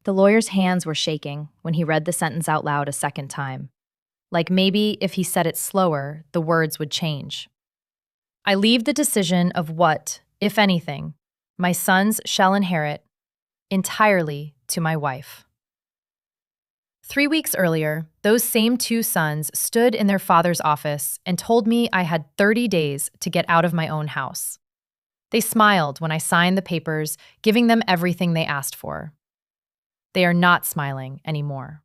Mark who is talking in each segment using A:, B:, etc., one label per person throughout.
A: The lawyer's hands were shaking when he read the sentence out loud a second time. Like maybe if he said it slower, the words would change. I leave the decision of what, if anything, my sons shall inherit entirely to my wife. 3 weeks earlier, those same two sons stood in their father's office and told me I had 30 days to get out of my own house. They smiled when I signed the papers, giving them everything they asked for. They are not smiling anymore.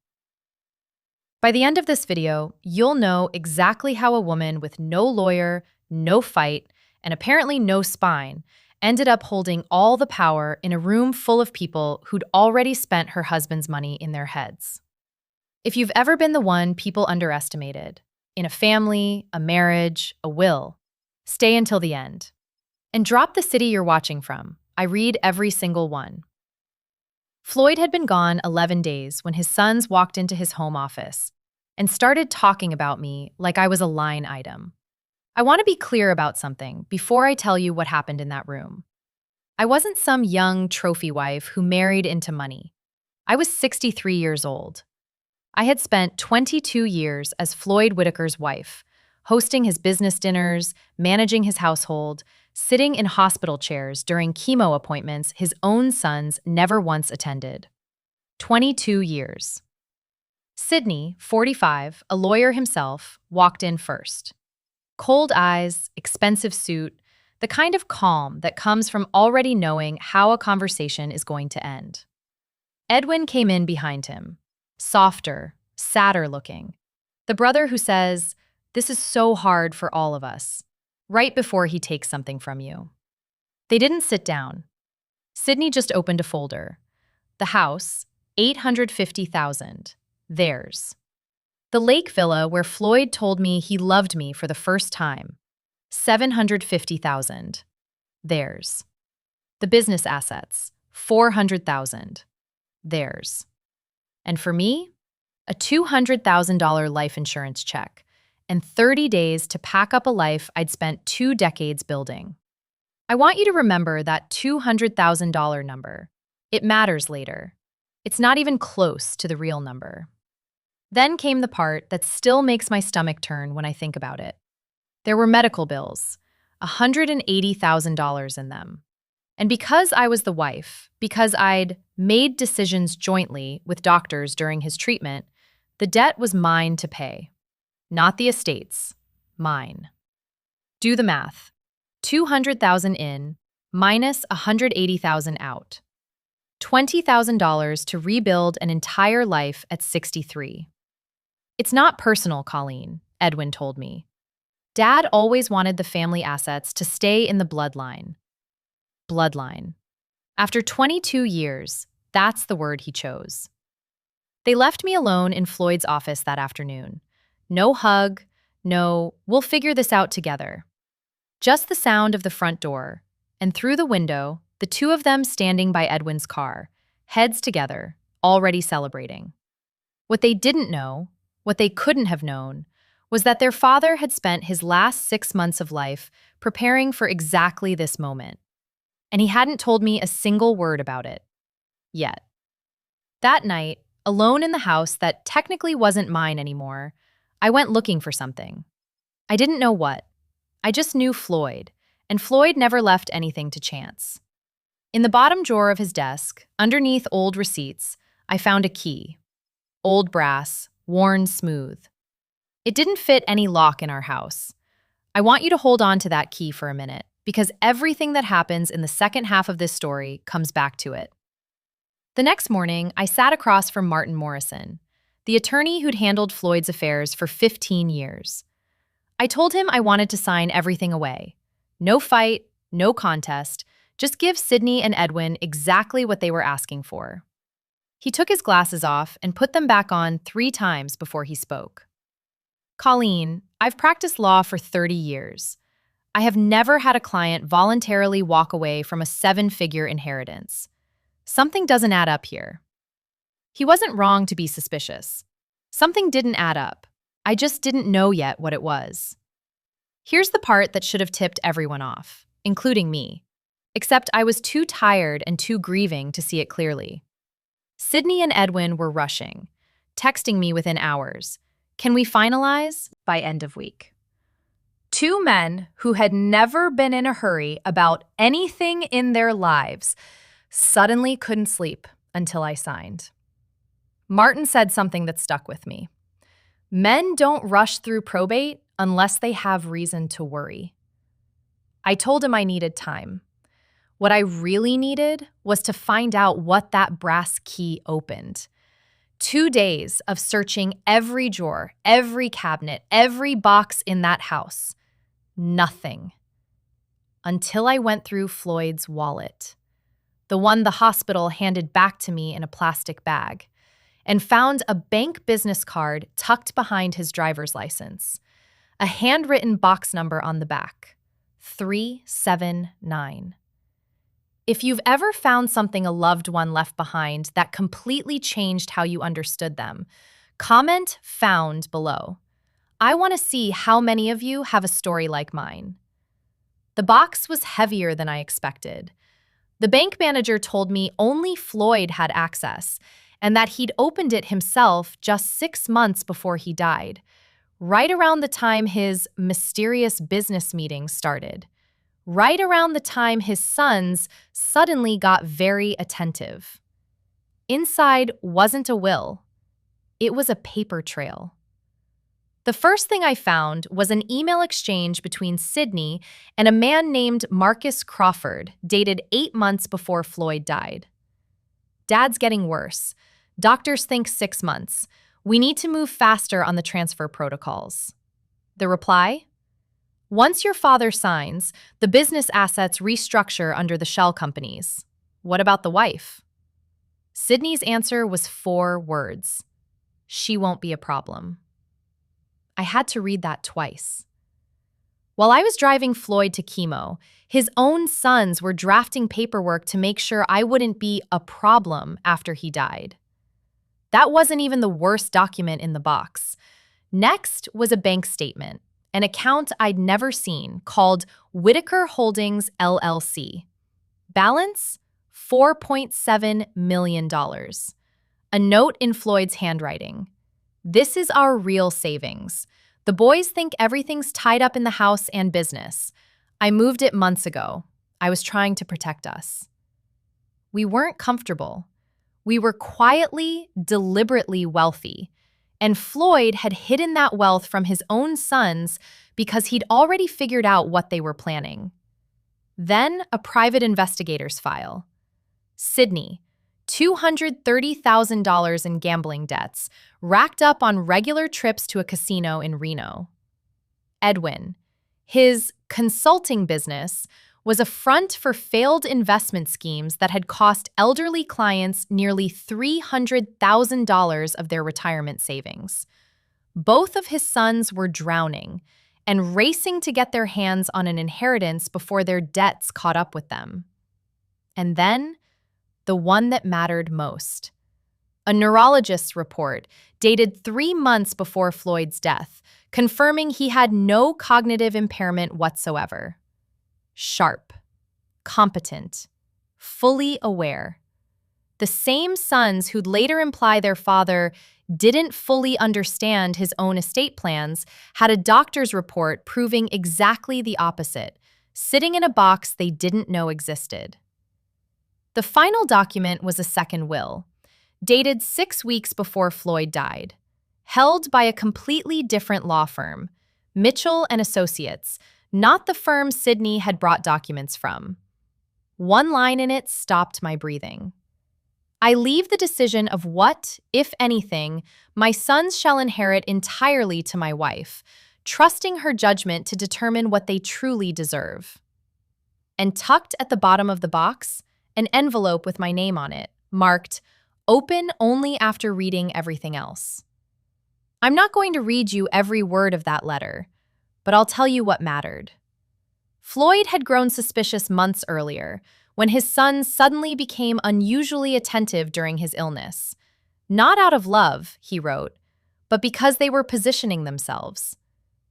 A: By the end of this video, you'll know exactly how a woman with no lawyer, no fight, and apparently no spine ended up holding all the power in a room full of people who'd already spent her husband's money in their heads. If you've ever been the one people underestimated, in a family, a marriage, a will, stay until the end. And drop the city you're watching from. I read every single one. Floyd had been gone 11 days when his sons walked into his home office and started talking about me like I was a line item. I want to be clear about something before I tell you what happened in that room. I wasn't some young trophy wife who married into money. I was 63 years old. I had spent 22 years as Floyd Whitaker's wife, hosting his business dinners, managing his household, sitting in hospital chairs during chemo appointments his own sons never once attended. 22 years. Sydney, 45, a lawyer himself, walked in first. Cold eyes, expensive suit, the kind of calm that comes from already knowing how a conversation is going to end. Edwin came in behind him, softer, sadder looking. The brother who says, "This is so hard for all of us," right before he takes something from you. They didn't sit down. Sydney just opened a folder. The house, $850,000. Theirs. The lake villa where Floyd told me he loved me for the first time, $750,000. Theirs. The business assets, $400,000. Theirs. And for me, a $200,000 life insurance check and 30 days to pack up a life I'd spent 2 decades building. I want you to remember that $200,000 number. It matters later. It's not even close to the real number. Then came the part that still makes my stomach turn when I think about it. There were medical bills, $180,000 in them. And because I was the wife, because I'd made decisions jointly with doctors during his treatment, the debt was mine to pay. Not the estate's, mine. Do the math. $200,000 in, minus $180,000 out. $20,000 to rebuild an entire life at 63. It's not personal, Colleen, Edwin told me. Dad always wanted the family assets to stay in the bloodline. Bloodline. After 22 years, that's the word he chose. They left me alone in Floyd's office that afternoon. No hug, no, we'll figure this out together. Just the sound of the front door, and through the window, the two of them standing by Edwin's car, heads together, already celebrating. What they didn't know, what they couldn't have known, was that their father had spent his last 6 months of life preparing for exactly this moment. And he hadn't told me a single word about it. Yet. That night, alone in the house that technically wasn't mine anymore, I went looking for something. I didn't know what. I just knew Floyd, and Floyd never left anything to chance. In the bottom drawer of his desk, underneath old receipts, I found a key. Old brass, worn smooth. It didn't fit any lock in our house. I want you to hold on to that key for a minute, because everything that happens in the second half of this story comes back to it. The next morning, I sat across from Martin Morrison, the attorney who'd handled Floyd's affairs for 15 years. I told him I wanted to sign everything away. No fight, no contest, just give Sydney and Edwin exactly what they were asking for. He took his glasses off and put them back on 3 times before he spoke. Colleen, I've practiced law for 30 years. I have never had a client voluntarily walk away from a 7-figure inheritance. Something doesn't add up here. He wasn't wrong to be suspicious. Something didn't add up. I just didn't know yet what it was. Here's the part that should have tipped everyone off, including me. Except I was too tired and too grieving to see it clearly. Sydney and Edwin were rushing, texting me within hours. Can we finalize by end of week? Two men who had never been in a hurry about anything in their lives suddenly couldn't sleep until I signed. Martin said something that stuck with me. Men don't rush through probate unless they have reason to worry. I told him I needed time. What I really needed was to find out what that brass key opened. 2 days of searching every drawer, every cabinet, every box in that house. Nothing. Until I went through Floyd's wallet, the one the hospital handed back to me in a plastic bag, and found a bank business card tucked behind his driver's license, a handwritten box number on the back, 379. If you've ever found something a loved one left behind that completely changed how you understood them, comment "found" below. I want to see how many of you have a story like mine. The box was heavier than I expected. The bank manager told me only Floyd had access, and that he'd opened it himself just 6 months before he died, right around the time his mysterious business meeting started, right around the time his sons suddenly got very attentive. Inside wasn't a will. It was a paper trail. The first thing I found was an email exchange between Sydney and a man named Marcus Crawford, dated 8 months before Floyd died. "Dad's getting worse. Doctors think 6 months. We need to move faster on the transfer protocols." The reply? "Once your father signs, the business assets restructure under the shell companies. What about the wife?" Sydney's answer was 4 words. "She won't be a problem." I had to read that twice. While I was driving Floyd to chemo, his own sons were drafting paperwork to make sure I wouldn't be a problem after he died. That wasn't even the worst document in the box. Next was a bank statement, an account I'd never seen called Whitaker Holdings LLC. Balance? $4.7 million. A note in Floyd's handwriting. "This is our real savings. The boys think everything's tied up in the house and business. I moved it months ago. I was trying to protect us." We weren't comfortable. We were quietly, deliberately wealthy. And Floyd had hidden that wealth from his own sons because he'd already figured out what they were planning. Then a private investigator's file. Sydney, $230,000 in gambling debts, racked up on regular trips to a casino in Reno. Edwin, his consulting business, was a front for failed investment schemes that had cost elderly clients nearly $300,000 of their retirement savings. Both of his sons were drowning and racing to get their hands on an inheritance before their debts caught up with them. And then, the one that mattered most. A neurologist's report, dated 3 months before Floyd's death, confirming he had no cognitive impairment whatsoever. Sharp, competent, fully aware. The same sons who'd later imply their father didn't fully understand his own estate plans had a doctor's report proving exactly the opposite, sitting in a box they didn't know existed. The final document was a second will, dated 6 weeks before Floyd died, held by a completely different law firm, Mitchell and Associates, not the firm Sydney had brought documents from. One line in it stopped my breathing. "I leave the decision of what, if anything, my sons shall inherit entirely to my wife, trusting her judgment to determine what they truly deserve." And tucked at the bottom of the box, an envelope with my name on it, marked, "Open only after reading everything else." I'm not going to read you every word of that letter, but I'll tell you what mattered. Floyd had grown suspicious months earlier, when his sons suddenly became unusually attentive during his illness. Not out of love, he wrote, but because they were positioning themselves.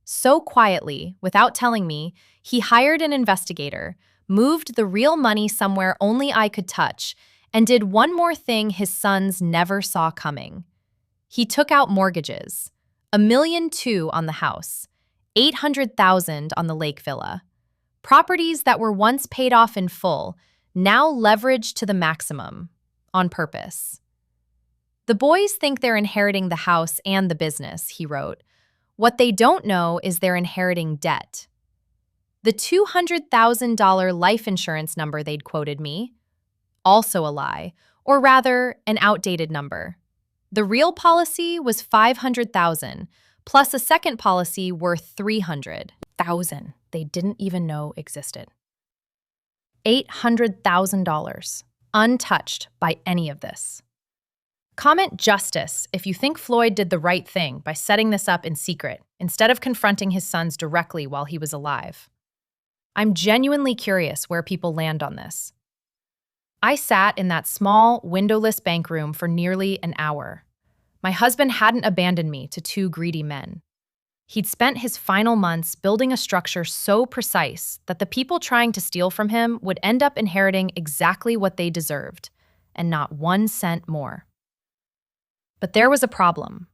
A: So quietly, without telling me, he hired an investigator, moved the real money somewhere only I could touch, and did one more thing his sons never saw coming. He took out mortgages, $1.2 million on the house, $800,000 on the lake villa. Properties that were once paid off in full, now leveraged to the maximum, on purpose. The boys think they're inheriting the house and the business, he wrote. What they don't know is they're inheriting debt. The $200,000 life insurance number they'd quoted me, also a lie, or rather, an outdated number. The real policy was $500,000, plus a second policy worth $300,000 they didn't even know existed. $800,000, untouched by any of this. Comment justice if you think Floyd did the right thing by setting this up in secret instead of confronting his sons directly while he was alive. I'm genuinely curious where people land on this. I sat in that small, windowless bank room for nearly an hour. My husband hadn't abandoned me to two greedy men. He'd spent his final months building a structure so precise that the people trying to steal from him would end up inheriting exactly what they deserved, and not 1 cent more. But there was a problem.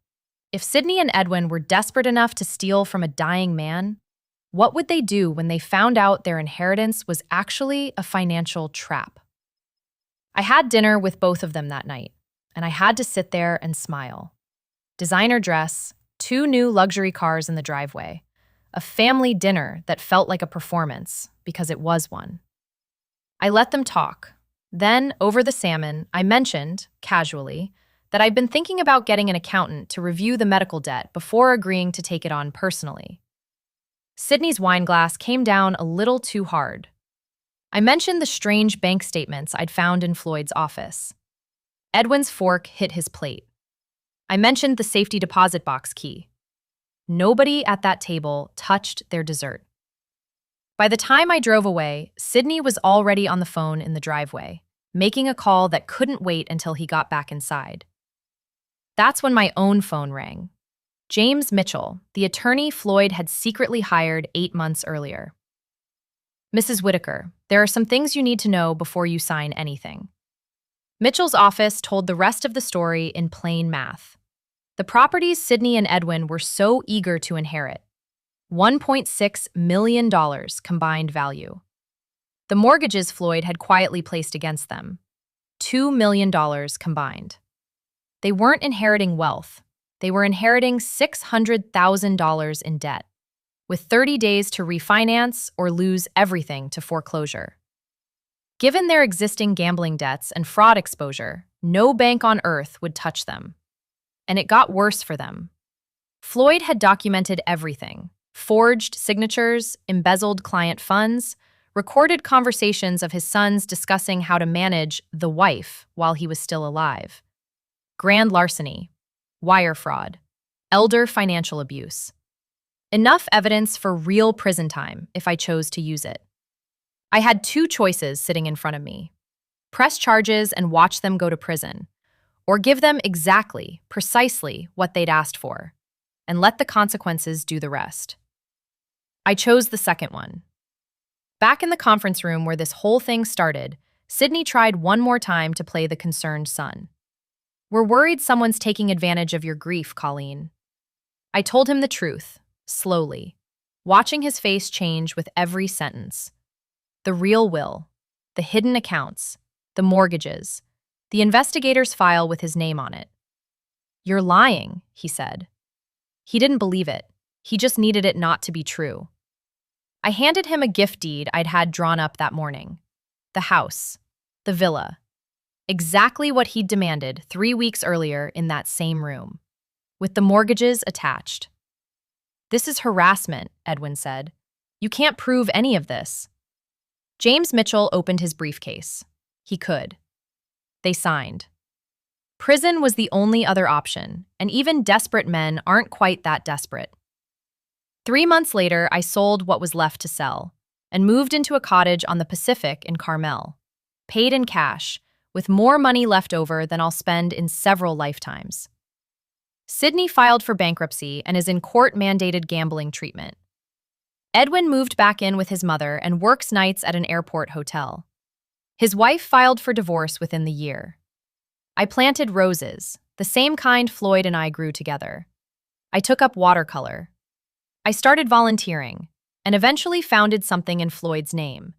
A: If Sydney and Edwin were desperate enough to steal from a dying man, what would they do when they found out their inheritance was actually a financial trap? I had dinner with both of them that night, and I had to sit there and smile. Designer dress, 2 new luxury cars in the driveway, a family dinner that felt like a performance, because it was one. I let them talk. Then, over the salmon, I mentioned, casually, that I'd been thinking about getting an accountant to review the medical debt before agreeing to take it on personally. Sydney's wine glass came down a little too hard. I mentioned the strange bank statements I'd found in Floyd's office. Edwin's fork hit his plate. I mentioned the safety deposit box key. Nobody at that table touched their dessert. By the time I drove away, Sydney was already on the phone in the driveway, making a call that couldn't wait until he got back inside. That's when my own phone rang. James Mitchell, the attorney Floyd had secretly hired 8 months earlier. Mrs. Whitaker, there are some things you need to know before you sign anything. Mitchell's office told the rest of the story in plain math. The properties Sydney and Edwin were so eager to inherit. $1.6 million combined value. The mortgages Floyd had quietly placed against them. $2 million combined. They weren't inheriting wealth. They were inheriting $600,000 in debt, with 30 days to refinance or lose everything to foreclosure. Given their existing gambling debts and fraud exposure, no bank on earth would touch them. And it got worse for them. Floyd had documented everything: forged signatures, embezzled client funds, recorded conversations of his sons discussing how to manage the wife while he was still alive. Grand larceny, wire fraud, elder financial abuse. Enough evidence for real prison time if I chose to use it. I had 2 choices sitting in front of me: press charges and watch them go to prison, or give them exactly, precisely what they'd asked for, and let the consequences do the rest. I chose the second one. Back in the conference room where this whole thing started, Sydney tried one more time to play the concerned son. "We're worried someone's taking advantage of your grief, Colleen." I told him the truth, slowly, watching his face change with every sentence. The real will, the hidden accounts, the mortgages, the investigator's file with his name on it. "You're lying," he said. He didn't believe it. He just needed it not to be true. I handed him a gift deed I'd had drawn up that morning. The house, the villa. Exactly what he'd demanded 3 weeks earlier in that same room, with the mortgages attached. "This is harassment," Edwin said. "You can't prove any of this." James Mitchell opened his briefcase. He could. They signed. Prison was the only other option, and even desperate men aren't quite that desperate. 3 months later, I sold what was left to sell and moved into a cottage on the Pacific in Carmel, paid in cash, with more money left over than I'll spend in several lifetimes. Sydney filed for bankruptcy and is in court-mandated gambling treatment. Edwin moved back in with his mother and works nights at an airport hotel. His wife filed for divorce within the year. I planted roses, the same kind Floyd and I grew together. I took up watercolor. I started volunteering and eventually founded something in Floyd's name.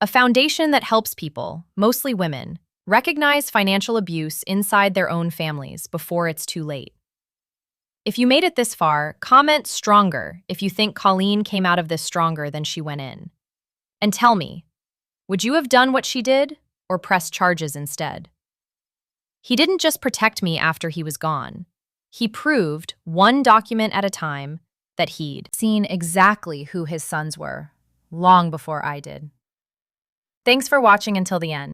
A: A foundation that helps people, mostly women, recognize financial abuse inside their own families before it's too late. If you made it this far, comment stronger if you think Colleen came out of this stronger than she went in. And tell me, would you have done what she did or pressed charges instead? He didn't just protect me after he was gone. He proved, one document at a time, that he'd seen exactly who his sons were, long before I did. Thanks for watching until the end.